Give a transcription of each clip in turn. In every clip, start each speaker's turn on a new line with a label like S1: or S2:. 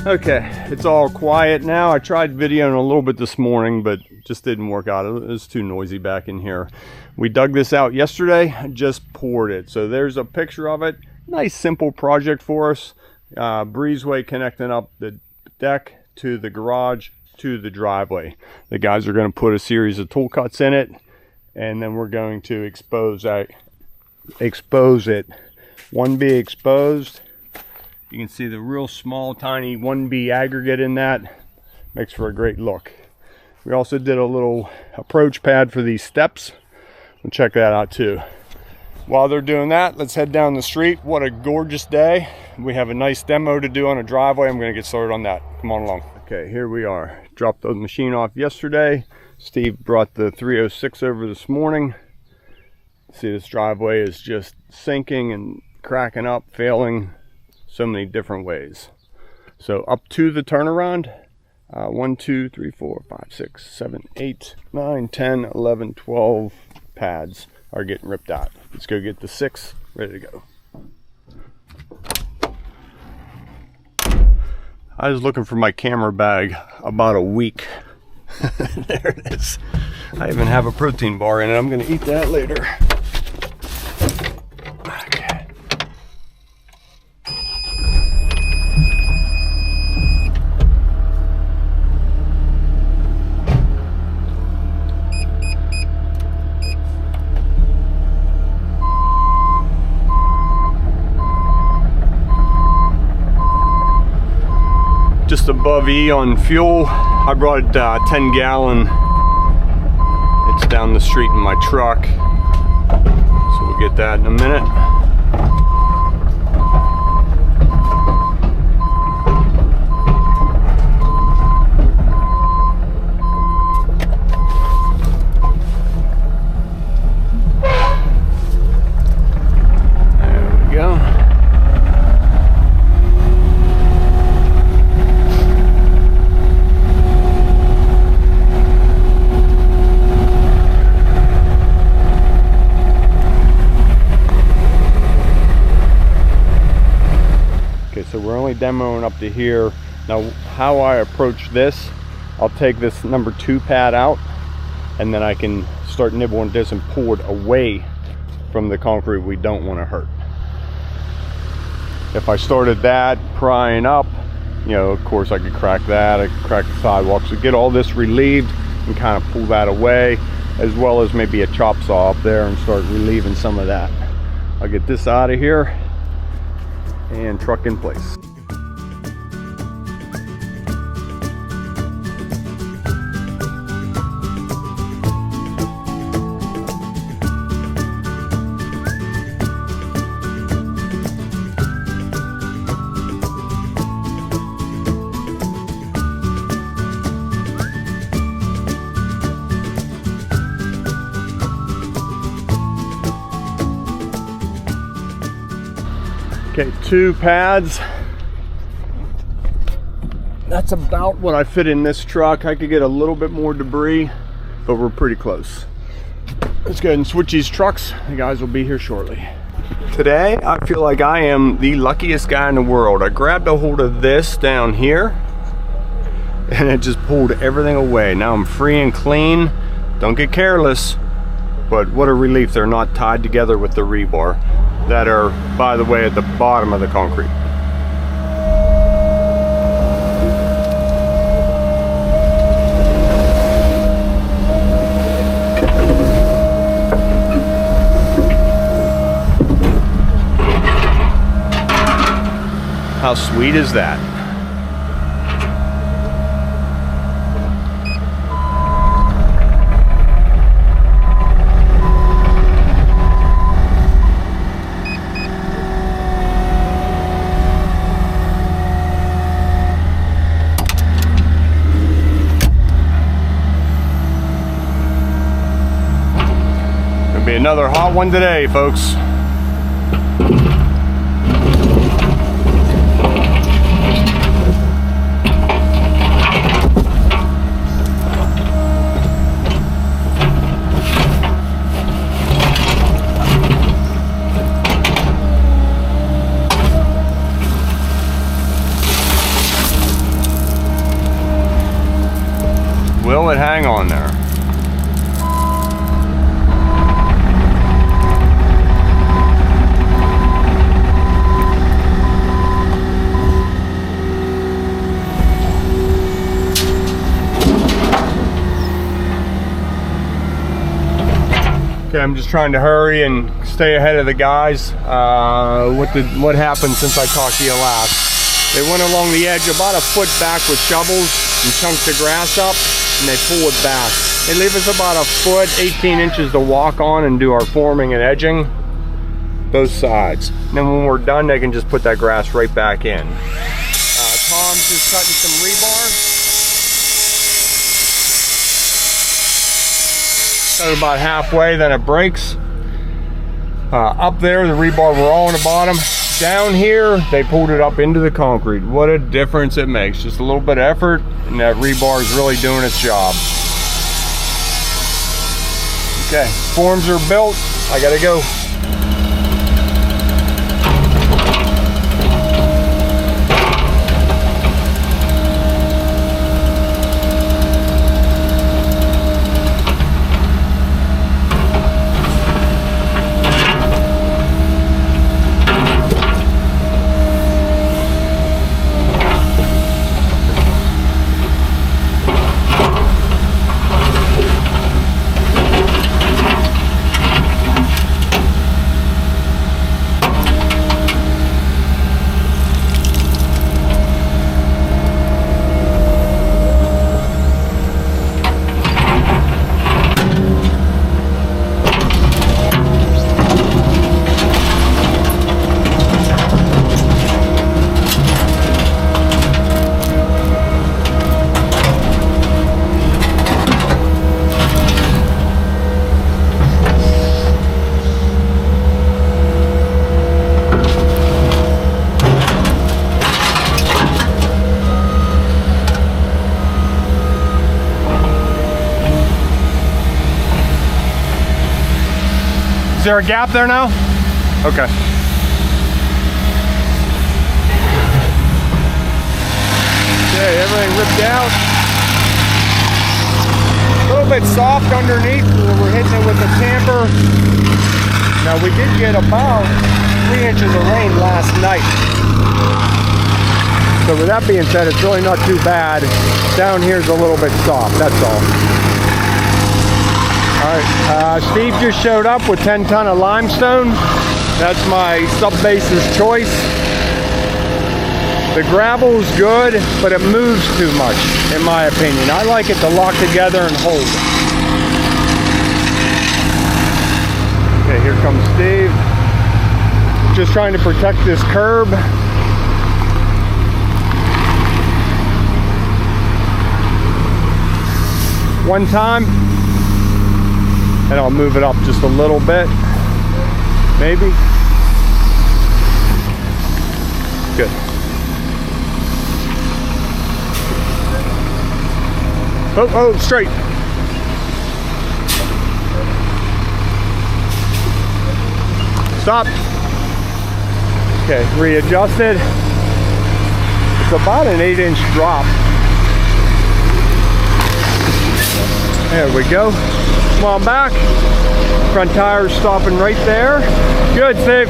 S1: Okay, it's all quiet now. I tried videoing a little bit this morning, but just didn't work out. It was too noisy back in here. We dug this out yesterday, just poured it. So there's a picture of it. Nice simple project for us. Breezeway connecting up the deck to the garage to the driveway. The guys are going to put a series of tool cuts in it, and then we're going to expose it. 1B exposed. You can see the real small, tiny 1B aggregate in that. Makes for a great look. We also did a little approach pad for these steps. We'll check that out too. While they're doing that, let's head down the street. What a gorgeous day. We have a nice demo to do on a driveway. I'm going to get started on that. Come on along. Okay, here we are. Dropped the machine off yesterday. Steve brought the 306 over this morning. See, this driveway is just sinking and cracking up, failing so many different ways. So up to the turnaround, 1, 2, 3, 4, 5, 6, 7, 8, 9, 10, 11, 12 pads are getting ripped out. Let's go get the 6 ready to go. I was looking for my camera bag about a week. There it is. I even have a protein bar in it. I'm going to eat that later. Okay. Just above E on fuel. I brought a 10 gallon. It's down the street in my truck. So we'll get that in a minute. There we go. So we're only demoing up to here. Now how I approach this, I'll take this number 2 pad out, and then I can start nibbling this and pull it away from the concrete we don't want to hurt. If I started that prying up, you know, of course I could crack that, I could crack the sidewalk. So get all this relieved and kind of pull that away, as well as maybe a chop saw up there and start relieving some of that. I'll get this out of here and truck in place. Okay, 2 pads. That's about what I fit in this truck. I could get a little bit more debris, but we're pretty close. Let's go ahead and switch these trucks. The guys will be here shortly. Today, I feel like I am the luckiest guy in the world. I grabbed a hold of this down here, and it just pulled everything away. Now I'm free and clean. Don't get careless, but what a relief they're not tied together with the rebar that are, by the way, at the bottom of the concrete. How sweet is that? Be another hot one today, folks. Will it hang on there? Okay, I'm just trying to hurry and stay ahead of the guys. What happened since I talked to you last? They went along the edge about a foot back with shovels and chunked the grass up, and they pull it back. They leave us about a foot, 18 inches to walk on and do our forming and edging, both sides. And then when we're done, they can just put that grass right back in. Tom's just cutting some rebar. Cut it about halfway, then it breaks. Up there, the rebar were all on the bottom. Down here, they pulled it up into the concrete. What a difference it makes. Just a little bit of effort, and that rebar is really doing its job. Okay, forms are built. I gotta go. Is there a gap there now? Okay. Okay, everything ripped out. A little bit soft underneath, we're hitting it with the tamper. Now we did get about 3 inches of rain last night. So with that being said, it's really not too bad. Down here's a little bit soft, that's all. Alright, Steve just showed up with 10 ton of limestone. That's my sub-base's choice. The gravel's good, but it moves too much, in my opinion. I like it to lock together and hold. Okay, here comes Steve. Just trying to protect this curb. One time. And I'll move it up just a little bit, maybe. Good. Oh, straight. Stop. Okay, readjusted. It's about an 8-inch drop. There we go. Come on back. Front tire's stopping right there. Good, Steve.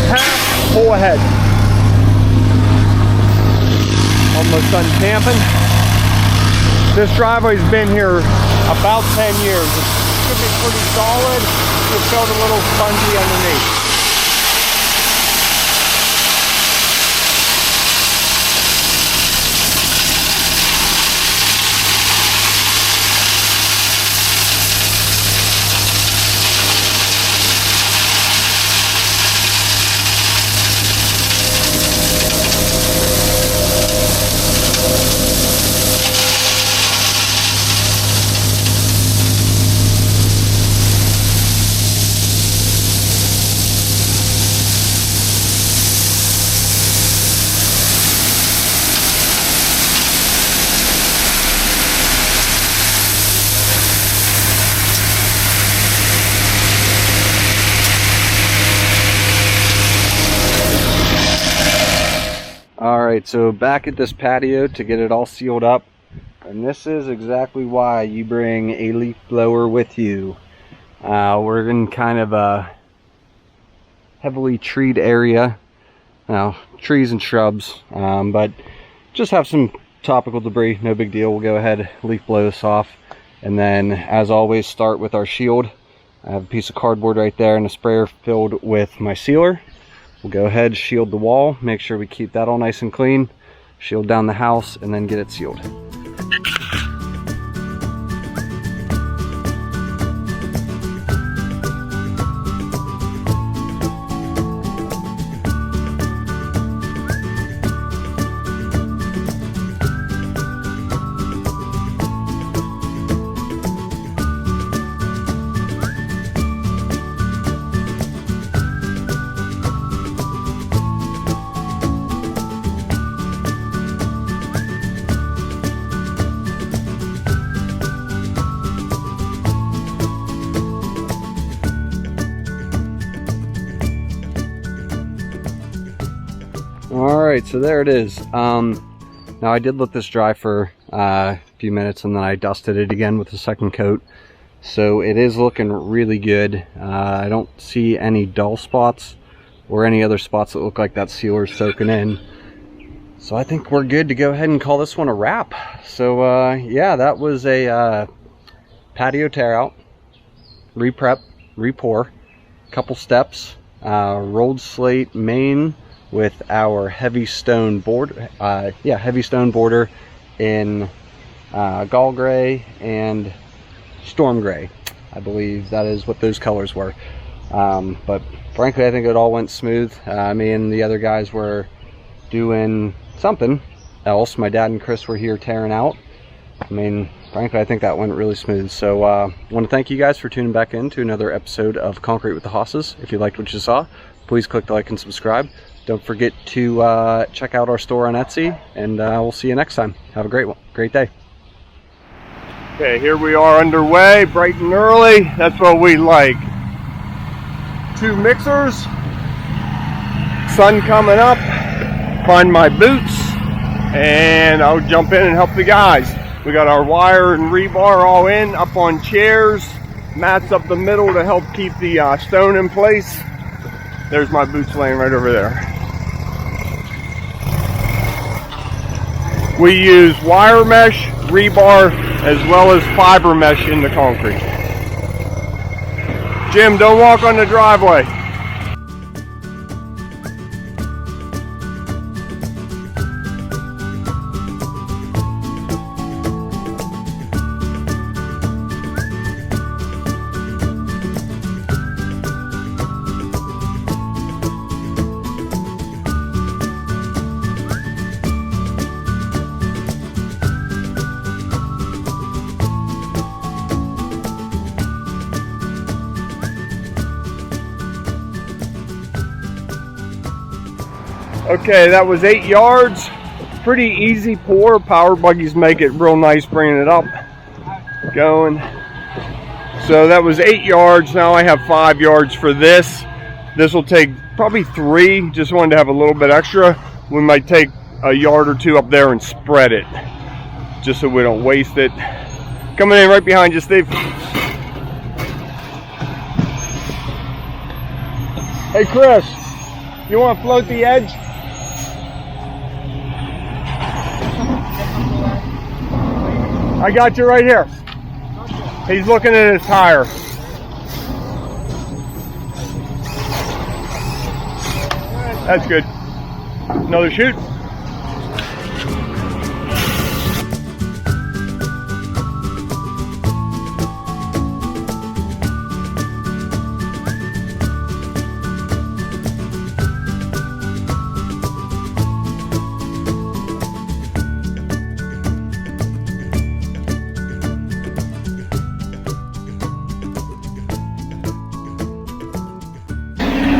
S1: Half, pull ahead. Almost done tamping. This driveway's been here about 10 years. It should be pretty solid. It felt a little spongy underneath. Alright, so back at this patio to get it all sealed up.
S2: And this is exactly why you bring a leaf blower with you. We're in kind of a heavily treed area. Now, trees and shrubs, but just have some topical debris, no big deal. We'll go ahead, leaf blow this off, and then as always start with our shield. I have a piece of cardboard right there and a sprayer filled with my sealer. We'll go ahead, shield the wall, make sure we keep that all nice and clean, shield down the house, and then get it sealed. Alright, so there it is. Now I did let this dry for a few minutes and then I dusted it again with a second coat. So it is looking really good. I don't see any dull spots or any other spots that look like that sealer's soaking in. So I think we're good to go ahead and call this one a wrap. So yeah, that was a patio tear out, re-prep, re-pour, couple steps, rolled slate main with our heavy stone board, heavy stone border in gall gray and storm gray. I believe that is what those colors were. But frankly, I think it all went smooth. Me and the other guys were doing something else. My dad and Chris were here tearing out. I mean, frankly, I think that went really smooth. So I want to thank you guys for tuning back in to another episode of Concrete with the Hosses. If you liked what you saw, please click the like and subscribe. Don't forget to check out our store on Etsy, and we'll see you next time. Have a great day.
S1: Okay, here we are underway, bright and early. That's what we like. 2 mixers, sun coming up, find my boots, and I'll jump in and help the guys. We got our wire and rebar all in, up on chairs, mats up the middle to help keep the stone in place. There's my boots laying right over there. We use wire mesh, rebar, as well as fiber mesh in the concrete. Jim, don't walk on the driveway. Okay, that was 8 yards. Pretty easy pour. Power buggies make it real nice bringing it up, going. So that was 8 yards. Now I have 5 yards for this. This will take probably 3. Just wanted to have a little bit extra. We might take a yard or 2 up there and spread it, just so we don't waste it. Coming in right behind you, Steve. Hey, Chris, you want to float the edge? I got you right here. He's looking at his tire. That's good. Another shoot.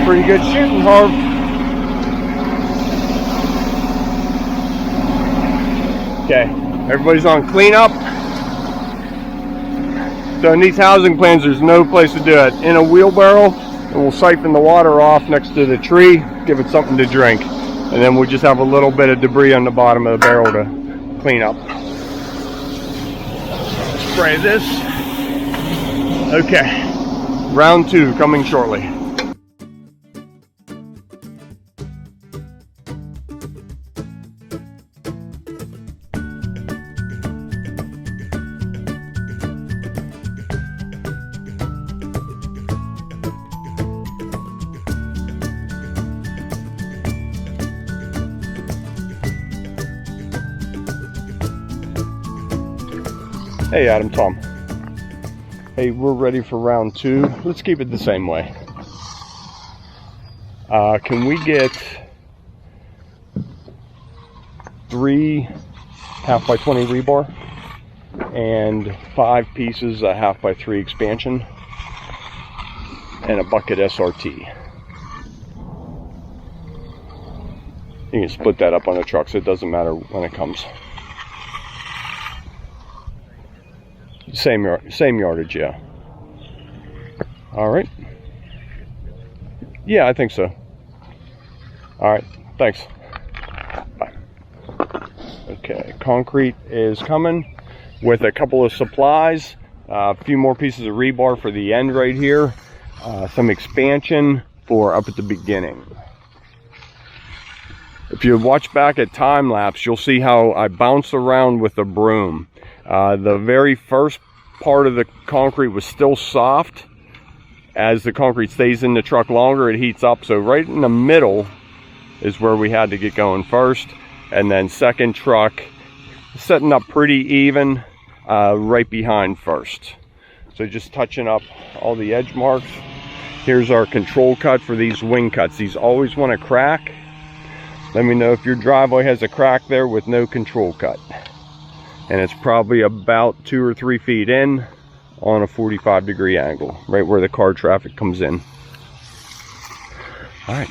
S1: Pretty good shooting, Harv. Okay, everybody's on cleanup. So in these housing plans, there's no place to do it. In a wheelbarrow, and we'll siphon the water off next to the tree, give it something to drink. And then we'll just have a little bit of debris on the bottom of the barrel to clean up. spray this. Okay, round 2 coming shortly. Hey Adam, Tom. Hey, we're ready for round 2. Let's keep it the same way. Can we get 3 1/2x20 rebar and 5 pieces of 1/2x3 expansion and a bucket SRT? You can split that up on the truck, so it doesn't matter when it comes. Same yardage, yeah. All right. Yeah, I think so. All right, thanks. Bye. Okay, concrete is coming with a couple of supplies, a few more pieces of rebar for the end right here, some expansion for up at the beginning. If you watch back at time lapse, you'll see how I bounce around with the broom. The very first part of the concrete was still soft. As the concrete stays in the truck longer, it heats up. So right in the middle is where we had to get going first. And then second truck, setting up pretty even right behind first. So just touching up all the edge marks. Here's our control cut for these wing cuts. These always want to crack. Let me know if your driveway has a crack there with no control cut. And it's probably about 2 or 3 feet in on a 45-degree angle, right where the car traffic comes in. All right.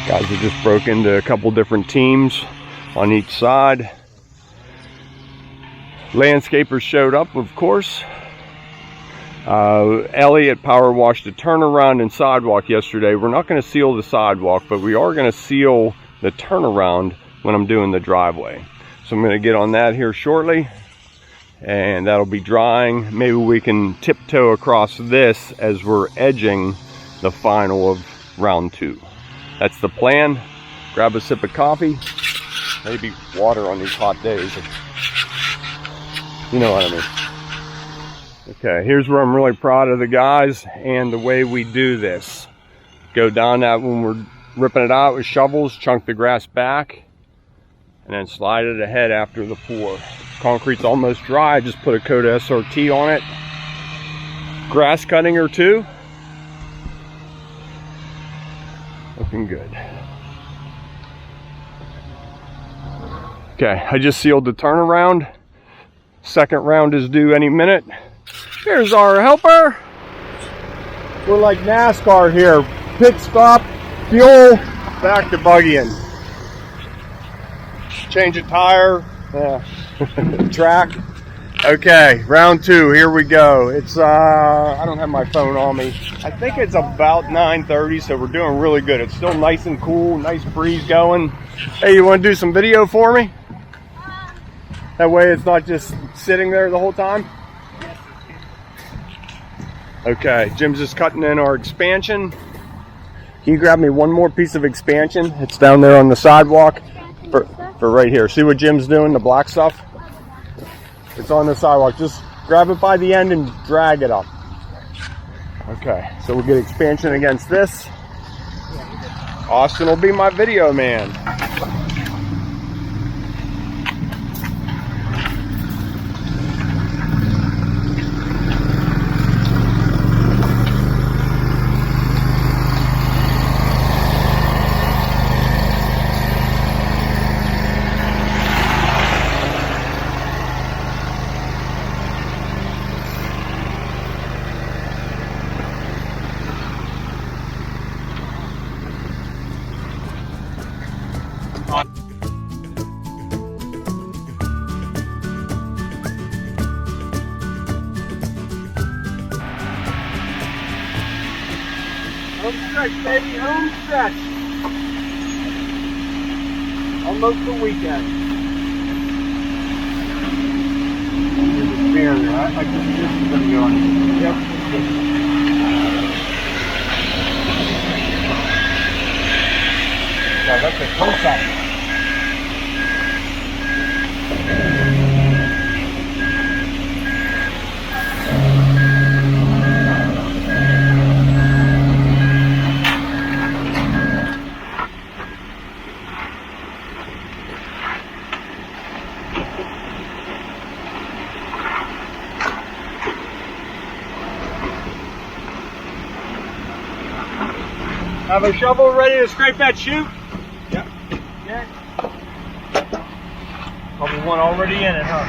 S1: Guys have just broke into a couple different teams on each side. Landscapers showed up, of course. Elliot power washed a turnaround and sidewalk yesterday. We're not going to seal the sidewalk, but we are going to seal the turnaround when I'm doing the driveway. So I'm going to get on that here shortly, and that'll be drying. Maybe we can tiptoe across this as we're edging the final of round 2. That's the plan. Grab a sip of coffee, maybe water on these hot days. You know what I mean. Okay, here's where I'm really proud of the guys and the way we do this. Go down that when we're ripping it out with shovels, chunk the grass back, and then slide it ahead after the pour. Concrete's almost dry. I just put a coat of SRT on it. Grass cutting or 2. Looking good. Okay, I just sealed the turnaround. Second round is due any minute. Here's our helper. We're like NASCAR here. Pit stop, fuel, back to buggying. Change a tire, track. Okay, round 2, here we go. It's, I don't have my phone on me. I think it's about 9:30, so we're doing really good. It's still nice and cool, nice breeze going. Hey, you want to do some video for me? That way it's not just sitting there the whole time. Okay, Jim's just cutting in our expansion. Can you grab me one more piece of expansion? It's down there on the sidewalk for right here. See what Jim's doing, the black stuff? It's on the sidewalk. Just grab it by the end and drag it up. Okay, so we'll get expansion against this. Austin will be my video man. Home stretch, baby, home stretch. Almost the weekend. barrier. I think this is going to go on. Yep. Yeah, that's a close-up. Have a shovel ready to scrape that chute? Yep. Yeah. Probably one already in it, huh?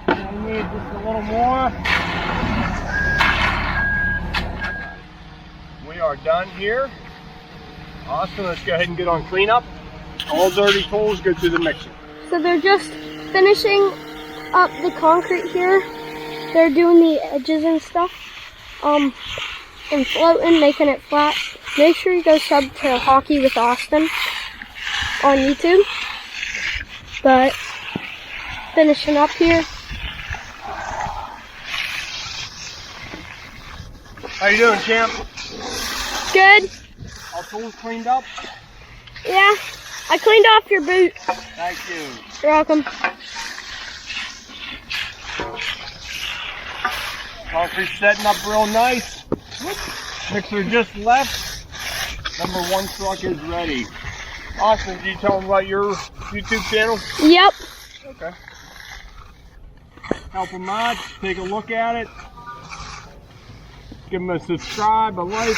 S1: I need just a little more. We are done here. Austin, let's go ahead and get on cleanup. All dirty tools go through the mixer.
S3: So they're just finishing up the concrete here. They're doing the edges and stuff, and floating, making it flat. Make sure you go sub to Hockey with Austin on YouTube. But finishing up here.
S1: How you doing, champ?
S3: Good.
S1: All tools cleaned up?
S3: Yeah. I cleaned off your boot.
S1: Thank you.
S3: You're welcome.
S1: Concrete setting up real nice. Mixer just left. Number 1 truck is ready. Austin, did you tell them about your YouTube channel?
S3: Yep.
S1: Okay. Help them out. Take a look at it. Give them a subscribe, a like.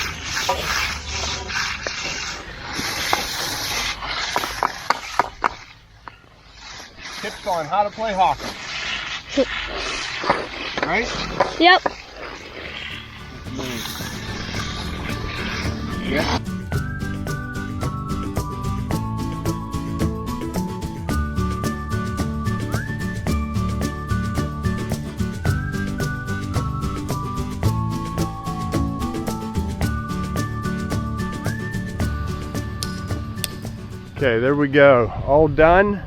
S1: Tips on how to play hockey. Right?
S3: Yep.
S1: Yeah. Okay, there we go. All done.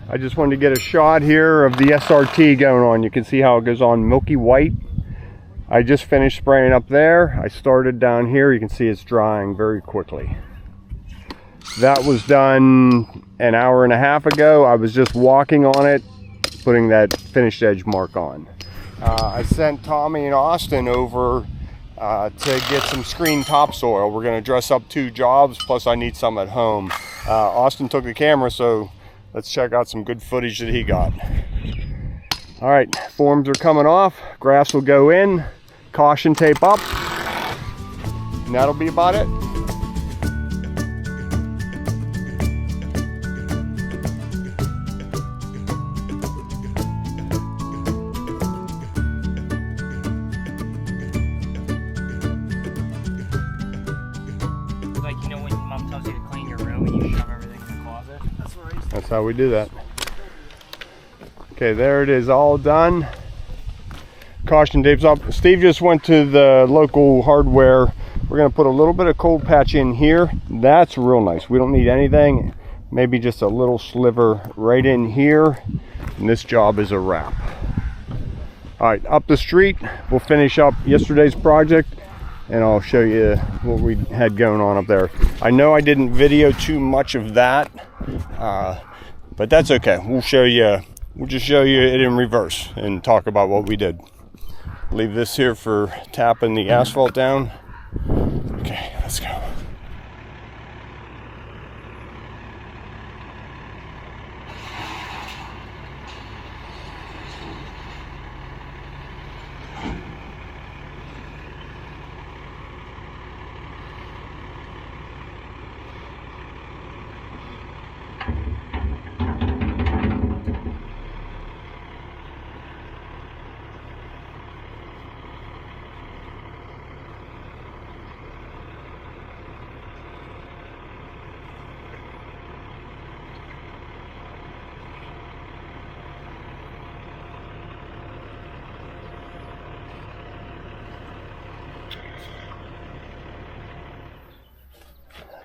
S1: I just wanted to get a shot here of the SRT going on. You can see how it goes on milky white. I just finished spraying up there. I started down here. You can see it's drying very quickly. That was done an hour and a half ago. I was just walking on it, putting that finished edge mark on. I sent Tommy and Austin over to get some screen topsoil. We're going to dress up 2 jobs, plus I need some at home. Austin took the camera, so let's check out some good footage that he got. All right, forms are coming off. Grass will go in, caution tape up, and that'll be about it.
S4: Like, you know when mom tells you to clean your room and you shove everything in the closet? That's what I used to do.
S1: That's how we do that. Okay, there it is, all done. Caution tape's up. Steve just went to the local hardware. We're gonna put a little bit of cold patch in here. That's real nice. We don't need anything. Maybe just a little sliver right in here. And this job is a wrap. All right, up the street, we'll finish up yesterday's project and I'll show you what we had going on up there. I know I didn't video too much of that, but that's okay. We'll just show you it in reverse and talk about what we did. Leave this here for tapping the asphalt down. Okay, let's go.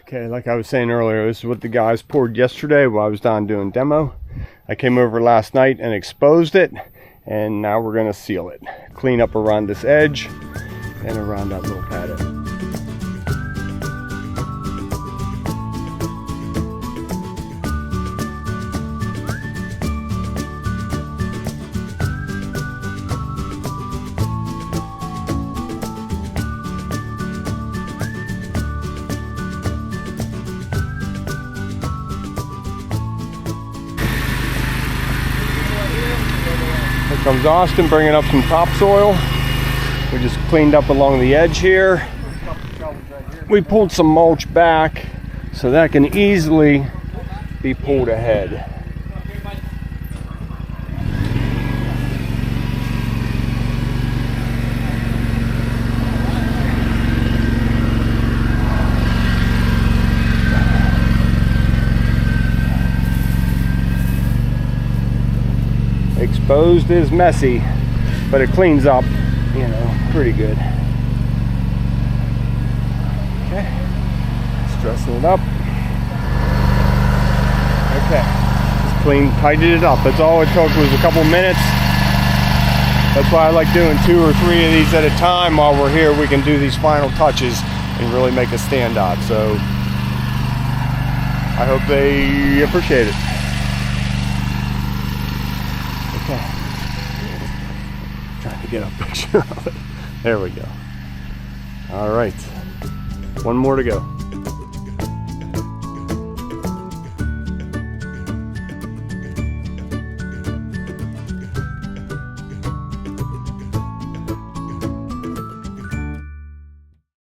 S1: Okay, like I was saying earlier, this is what the guys poured yesterday while I was down doing demo. I came over last night and exposed it, and now we're gonna seal it. Clean up around this edge and around that little patio. Here comes Austin bringing up some topsoil. We just cleaned up along the edge here. We pulled some mulch back so that can easily be pulled ahead. Exposed is messy, but it cleans up, you know, pretty good. Okay, stressing it up. Okay, just tidied it up. That's all it took, was a couple minutes. That's why I like doing 2 or 3 of these at a time. While we're here, we can do these final touches and really make a stand out. So I hope they appreciate it. Okay. Trying to get a picture of it. There we go. All right. One more to go.